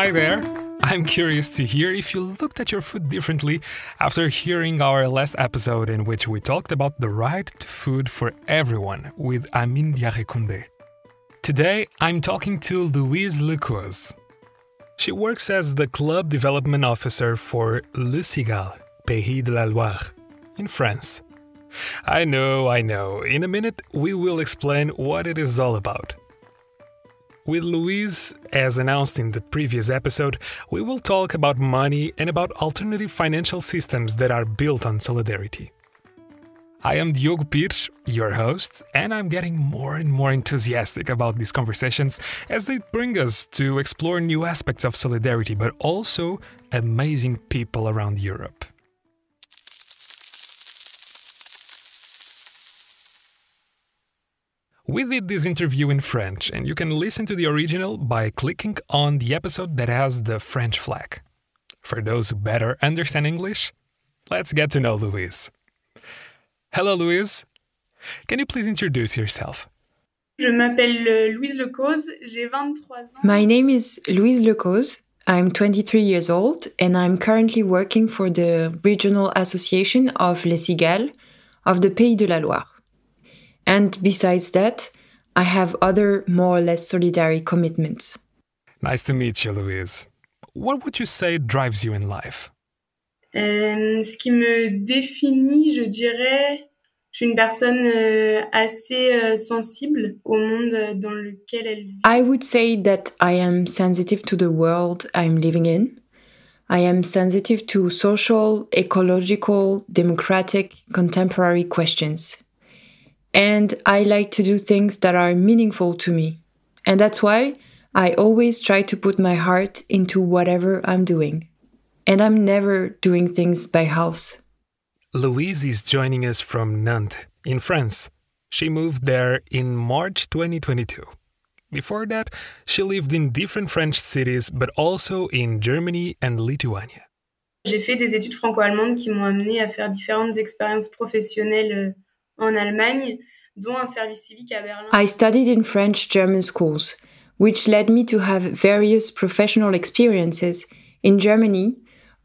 Hi there! I'm curious to hear if you looked at your food differently after hearing our last episode in which we talked about the right to food for everyone with Amine Diarra. Today, I'm talking to Louise Le Coz. She works as the Club Development Officer for Le Cigales, Pays de la Loire, in France. I know. In a minute, we will explain what it is all about. With Louise, as announced in the previous episode, we will talk about money and about alternative financial systems that are built on solidarity. I am Diogo Pires, your host, and I'm getting more and more enthusiastic about these conversations as they bring us to explore new aspects of solidarity, but also amazing people around Europe. We did this interview in French, and you can listen to the original by clicking on the episode that has the French flag. For those who better understand English, let's get to know Louise. Hello, Louise. Can you please introduce yourself? Je m'appelle Louise Le Coz, j'ai 23 ans. My name is Louise Le Coz. I'm 23 years old, and I'm currently working for the Regional Association of Les Cigales of the Pays de la Loire. And besides that, I have other more or less solidarity commitments. Nice to meet you, Louise. What would you say drives you in life? Ce qui me définit, je dirais, je suis une personne assez sensible au monde dans lequel elle vit. I would say that I am sensitive to the world I'm living in. I am sensitive to social, ecological, democratic, contemporary questions. And I like to do things that are meaningful to me. And that's why I always try to put my heart into whatever I'm doing. And I'm never doing things by house. Louise is joining us from Nantes, in France. She moved there in March 2022. Before that, she lived in different French cities, but also in Germany and Lithuania. J'ai fait des études franco-allemandes qui m'ont amenée à faire différentes expériences professionnelles en Allemagne, dont un service civique à Berlin. I studied in French-German schools, which led me to have various professional experiences in Germany,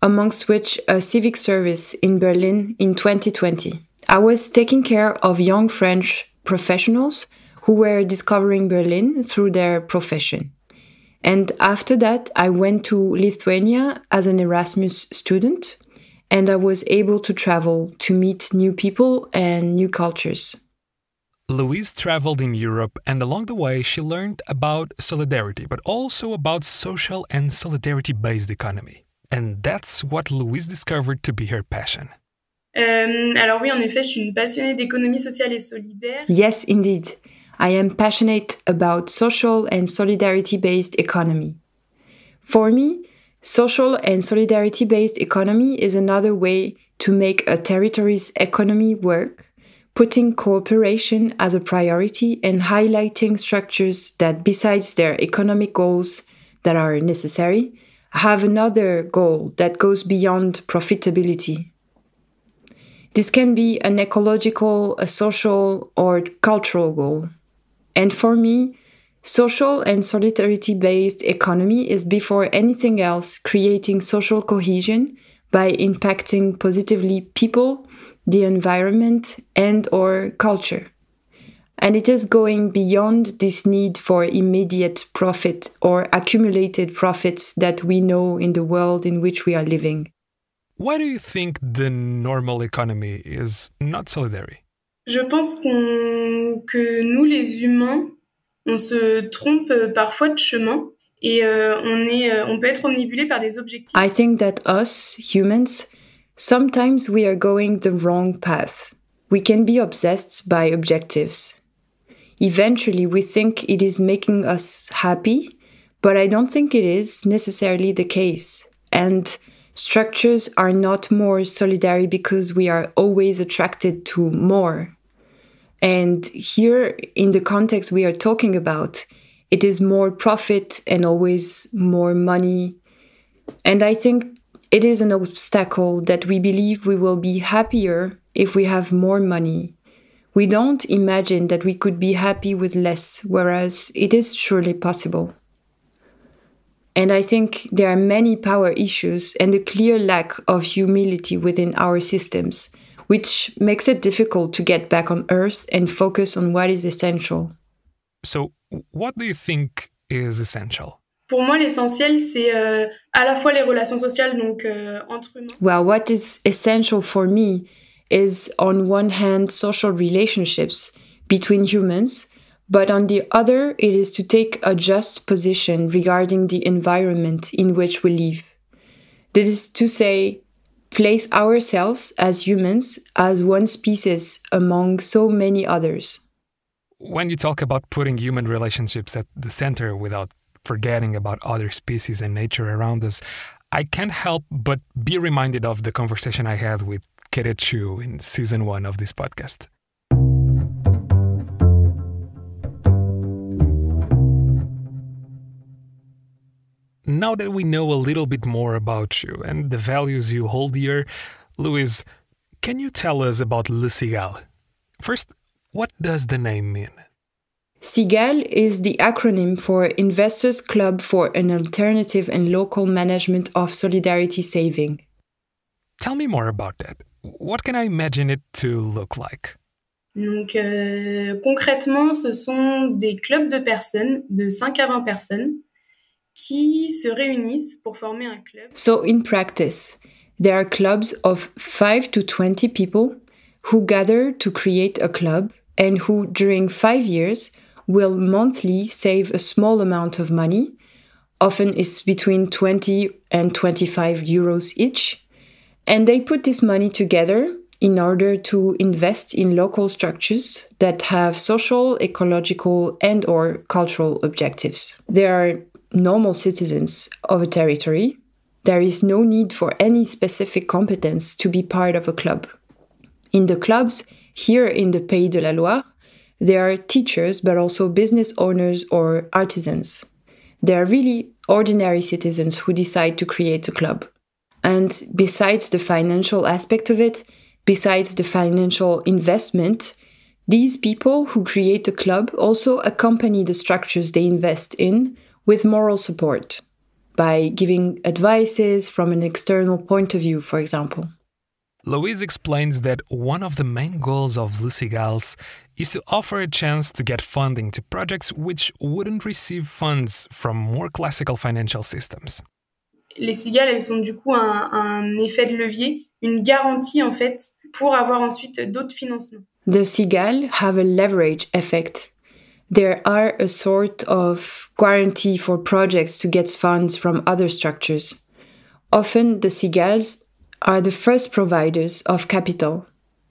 amongst which a civic service in Berlin in 2020. I was taking care of young French professionals who were discovering Berlin through their profession. And after that, I went to Lithuania as an Erasmus student, and I was able to travel to meet new people and new cultures. Louise traveled in Europe, and along the way she learned about solidarity, but also about social and solidarity-based economy. And that's what Louise discovered to be her passion. Alors oui, en effet, je suis une passionnée d'économie sociale et solidaire. Yes, indeed. I am passionate about social and solidarity-based economy. For me, social and solidarity-based economy is another way to make a territory's economy work, putting cooperation as a priority and highlighting structures that, besides their economic goals that are necessary, have another goal that goes beyond profitability. This can be an ecological, a social, or cultural goal. And for me, social and solidarity-based economy is before anything else creating social cohesion by impacting positively people, the environment, and/or culture. And it is going beyond this need for immediate profit or accumulated profits that we know in the world in which we are living. Why do you think the normal economy is not solidary? Je pense que nous, les humains, on se trompe parfois de chemin et on peut être omnibulé par des objectifs. I think that us, humans, sometimes we are going the wrong path. We can be obsessed by objectives. Eventually, we think it is making us happy, but I don't think it is necessarily the case. And structures are not more solidary because we are always attracted to more. And here, in the context we are talking about, it is more profit and always more money. And I think it is an obstacle that we believe we will be happier if we have more money. We don't imagine that we could be happy with less, whereas it is surely possible. And I think there are many power issues and a clear lack of humility within our systems, which makes it difficult to get back on Earth and focus on what is essential. So, what do you think is essential? Pour moi, l'essentiel, c'est à la fois les relations sociales, donc entre humains. Well, what is essential for me is, on one hand, social relationships between humans, but on the other, it is to take a just position regarding the environment in which we live. This is to say, place ourselves as humans as one species among so many others. When you talk about putting human relationships at the center without forgetting about other species and nature around us, I can't help but be reminded of the conversation I had with Kerechu in season 1 of this podcast. Now that we know a little bit more about you and the values you hold dear, Louise, can you tell us about Le Cigales? First, what does the name mean? Cigales is the acronym for Investors Club for an Alternative and Local Management of Solidarity Saving. Tell me more about that. What can I imagine it to look like? Donc, concrètement, ce sont des clubs de personnes, de 5 à 20 personnes, qui se réunissent pour former un club. So, in practice, there are clubs of 5 to 20 people who gather to create a club and who, during 5 years, will monthly save a small amount of money, often it's between 20 and 25 euros each, and they put this money together in order to invest in local structures that have social, ecological, and/or cultural objectives. They are normal citizens of a territory. There is no need for any specific competence to be part of a club. In the clubs, here in the Pays de la Loire, there are teachers, but also business owners or artisans. They are really ordinary citizens who decide to create a club. And besides the financial aspect of it, besides the financial investment, these people who create a club also accompany the structures they invest in with moral support, by giving advices from an external point of view, for example. Louise explains that one of the main goals of Le Cigales is to offer a chance to get funding to projects which wouldn't receive funds from more classical financial systems. Les cigales, elles sont du coup un effet de levier, une garantie en fait, pour avoir ensuite d'autres financements. The Cigales have a leverage effect. There are a sort of guarantee for projects to get funds from other structures. Often the Cigales are the first providers of capital.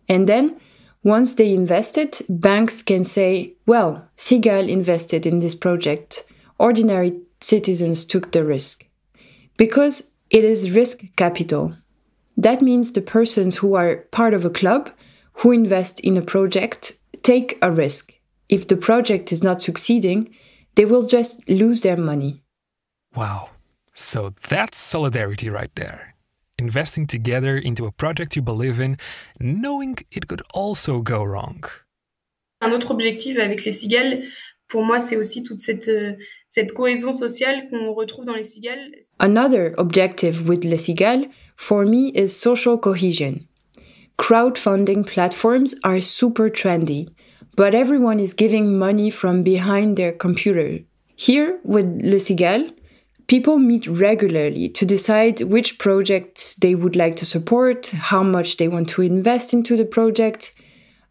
And then, once they invested, banks can say, well, Cigales invested in this project. Ordinary citizens took the risk. Because it is risk capital. That means the persons who are part of a club, who invest in a project, take a risk. If the project is not succeeding, they will just lose their money. Wow. So that's solidarity right there. Investing together into a project you believe in, knowing it could also go wrong. Un autre objectif avec les cigales, pour moi, c'est aussi toute cette cohésion sociale qu'on retrouve dans les cigales. Another objective with Les Cigales, for me, is social cohesion. Crowdfunding platforms are super trendy, but everyone is giving money from behind their computer. Here, with Les Cigales, people meet regularly to decide which projects they would like to support, how much they want to invest into the project,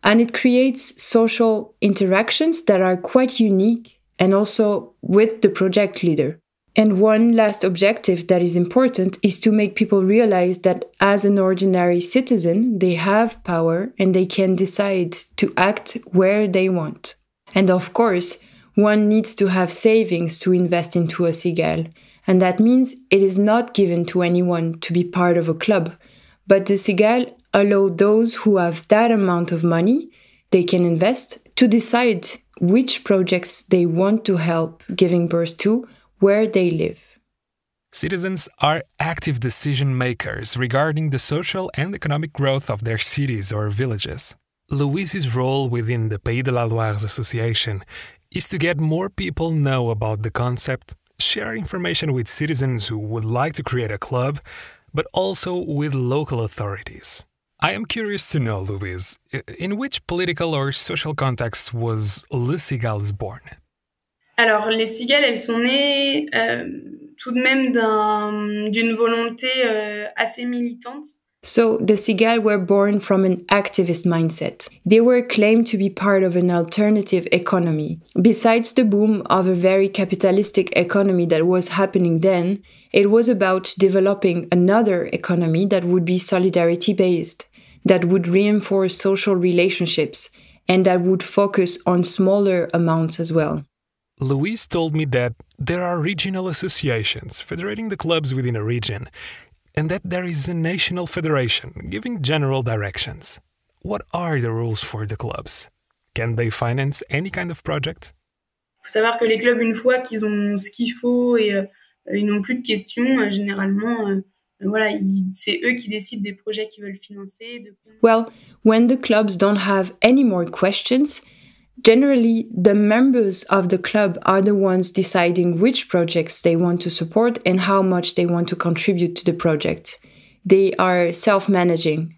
and it creates social interactions that are quite unique and also with the project leader. And one last objective that is important is to make people realize that as an ordinary citizen, they have power and they can decide to act where they want. And of course, one needs to have savings to invest into a Cigale. And that means it is not given to anyone to be part of a club. But the Cigale allow those who have that amount of money they can invest to decide which projects they want to help giving birth to where they live. Citizens are active decision makers regarding the social and economic growth of their cities or villages. Louise's role within the Pays de la Loire's association is to get more people know about the concept share information with citizens who would like to create a club, but also with local authorities. I am curious to know, Louise, in which political or social context was Les Cigales born? Alors, les Cigales, elles sont nées tout de même d'une volonté assez militante. So, the Cigales were born from an activist mindset. They were claimed to be part of an alternative economy. Besides the boom of a very capitalistic economy that was happening then, it was about developing another economy that would be solidarity-based, that would reinforce social relationships, and that would focus on smaller amounts as well. Louise told me that there are regional associations federating the clubs within a region, and that there is a national federation giving general directions. What are the rules for the clubs? Can they finance any kind of project? Il faut savoir que les clubs, une fois qu'ils ont ce qu'il faut et ils n'ont plus de questions, généralement, voilà, c'est eux qui décident des projets qu'ils veulent financer. Well, when the clubs don't have any more questions, generally, the members of the club are the ones deciding which projects they want to support and how much they want to contribute to the project. They are self-managing.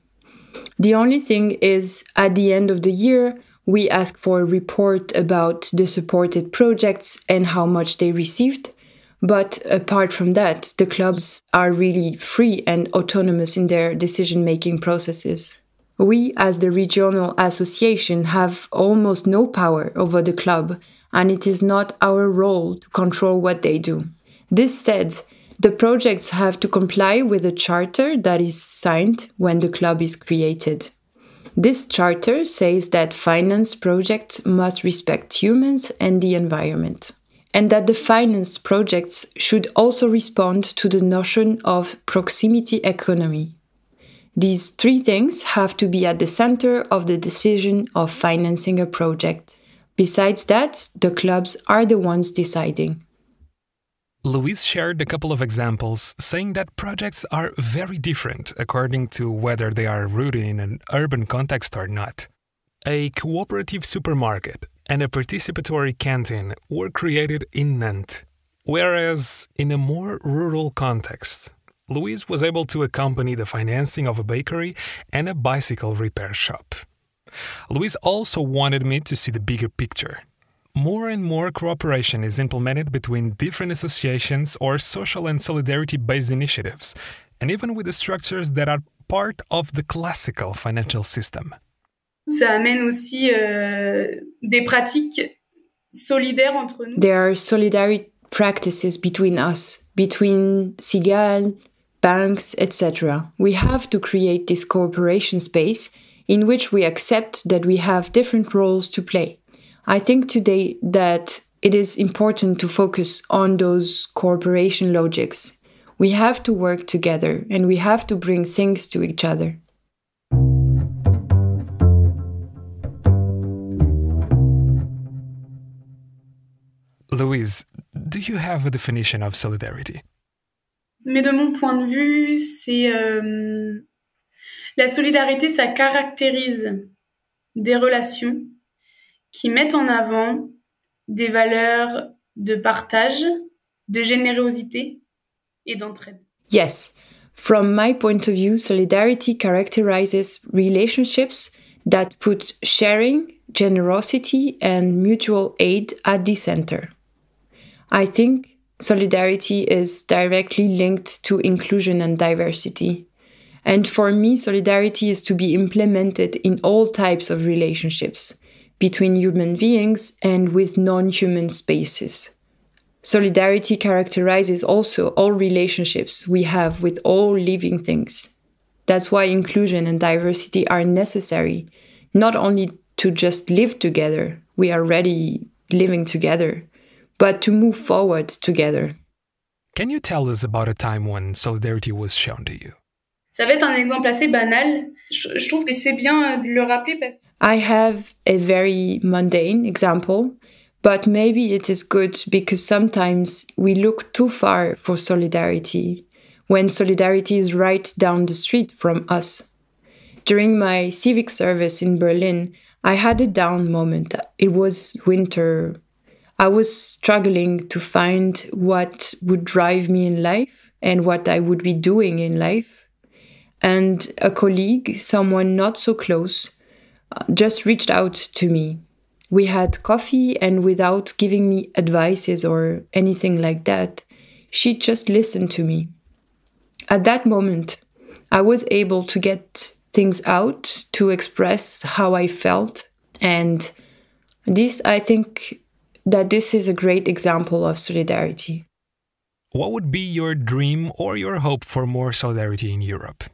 The only thing is, at the end of the year, we ask for a report about the supported projects and how much they received. But apart from that, the clubs are really free and autonomous in their decision-making processes. We, as the regional association, have almost no power over the club, and it is not our role to control what they do. This said, the projects have to comply with a charter that is signed when the club is created. This charter says that financed projects must respect humans and the environment, and that the financed projects should also respond to the notion of proximity economy. These three things have to be at the center of the decision of financing a project. Besides that, the clubs are the ones deciding. Louise shared a couple of examples, saying that projects are very different according to whether they are rooted in an urban context or not. A cooperative supermarket and a participatory canteen were created in Nantes, whereas in a more rural context, Louise was able to accompany the financing of a bakery and a bicycle repair shop. Louise also wanted me to see the bigger picture. More and more cooperation is implemented between different associations or social and solidarity-based initiatives, and even with the structures that are part of the classical financial system. Ça amène aussi des pratiques solidaires entre nous. There are solidarity practices between us, between Cigales, banks, etc. We have to create this cooperation space in which we accept that we have different roles to play. I think today that it is important to focus on those cooperation logics. We have to work together and we have to bring things to each other. Louise, do you have a definition of solidarity? Mais de mon point de vue, c'est la solidarité, ça caractérise des relations qui mettent en avant des valeurs de partage, de générosité et d'entraide. Yes, from my point of view, solidarity characterizes relationships that put sharing, generosity, and mutual aid at the center. I think solidarity is directly linked to inclusion and diversity. And for me, solidarity is to be implemented in all types of relationships, between human beings and with non-human spaces. Solidarity characterizes also all relationships we have with all living things. That's why inclusion and diversity are necessary, not only to just live together, we are already living together, but to move forward together. Can you tell us about a time when solidarity was shown to you? Ça va être un exemple assez banal. Je trouve que c'est bien de le rappeler parce que... I have a very mundane example, but maybe it is good because sometimes we look too far for solidarity, when solidarity is right down the street from us. During my civic service in Berlin, I had a down moment. It was winter. I was struggling to find what would drive me in life and what I would be doing in life. And a colleague, someone not so close, just reached out to me. We had coffee, and without giving me advices or anything like that, she just listened to me. At that moment, I was able to get things out, to express how I felt. And I think that this is a great example of solidarity. What would be your dream or your hope for more solidarity in Europe?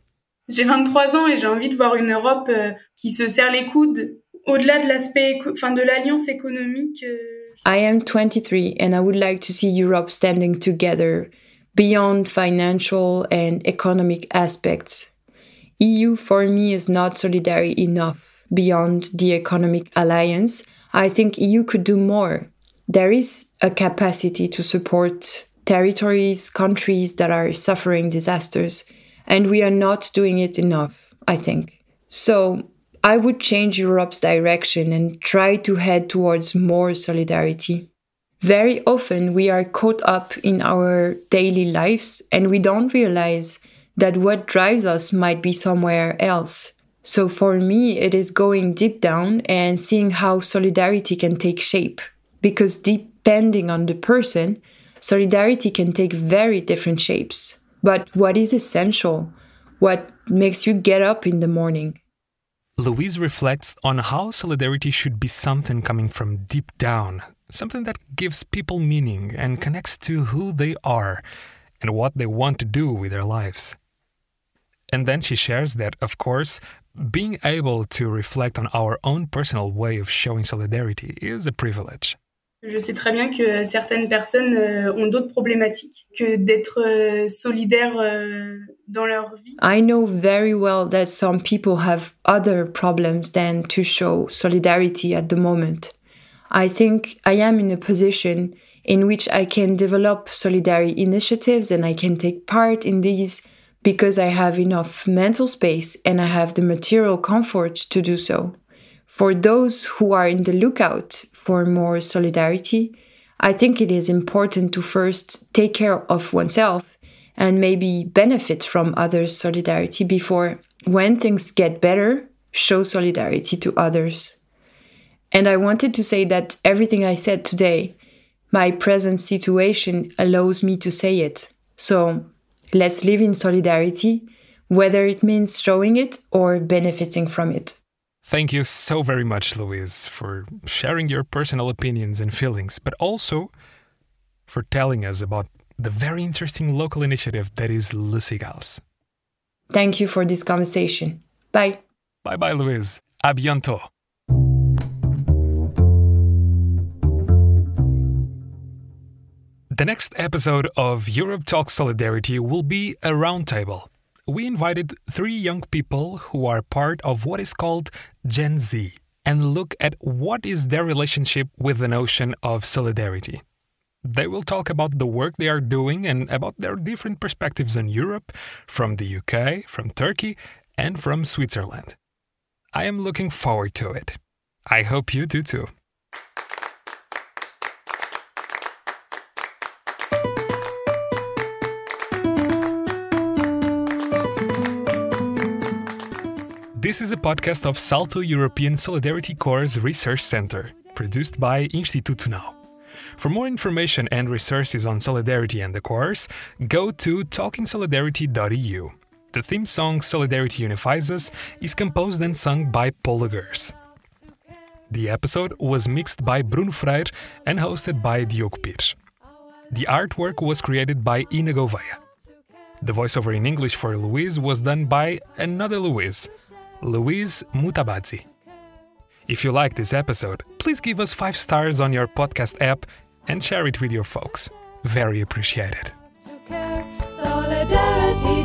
J'ai 23 ans et j'ai envie de voir une Europe qui se serre les coudes. Au-delà de l'aspect, de l'alliance économique. I am 23 and I would like to see Europe standing together beyond financial and economic aspects. EU for me is not solidary enough beyond the economic alliance. I think EU could do more. There is a capacity to support territories, countries that are suffering disasters, and we are not doing it enough, I think. So I would change Europe's direction and try to head towards more solidarity. Very often we are caught up in our daily lives and we don't realize that what drives us might be somewhere else. So for me, it is going deep down and seeing how solidarity can take shape. Because depending on the person, solidarity can take very different shapes. But what is essential? What makes you get up in the morning? Louise reflects on how solidarity should be something coming from deep down, something that gives people meaning and connects to who they are and what they want to do with their lives. And then she shares that, of course, being able to reflect on our own personal way of showing solidarity is a privilege. Je sais très bien que certaines personnes ont d'autres problématiques que d'être solidaires dans leur vie. I know very well that some people have other problems than to show solidarity at the moment. I think I am in a position in which I can develop solidarity initiatives and I can take part in these because I have enough mental space and I have the material comfort to do so. For those who are in the lookout for more solidarity, I think it is important to first take care of oneself and maybe benefit from others' solidarity before, when things get better, show solidarity to others. And I wanted to say that everything I said today, my present situation allows me to say it. So let's live in solidarity, whether it means showing it or benefiting from it. Thank you so very much, Louise, for sharing your personal opinions and feelings, but also for telling us about the very interesting local initiative that is Le Cigales. Thank you for this conversation. Bye. Bye-bye, Louise. À bientôt. The next episode of Europe Talks Solidarity will be a roundtable. We invited 3 young people who are part of what is called Gen Z and look at what is their relationship with the notion of solidarity. They will talk about the work they are doing and about their different perspectives on Europe, from the UK, from Turkey, and from Switzerland. I am looking forward to it. I hope you do too. This is a podcast of SALTO European Solidarity Corps Research Center, produced by Instituto NOW. For more information and resources on solidarity and the course, go to talkingsolidarity.eu. The theme song Solidarity Unifies Us is composed and sung by Paula Gehrs. The episode was mixed by Bruno Freire and hosted by Diogo Pires. The artwork was created by Ina Gouveia. The voiceover in English for Louise was done by another Louise, Louise Mutabadzi. If you like this episode, please give us 5 stars on your podcast app and share it with your folks. Very appreciated. Solidarity,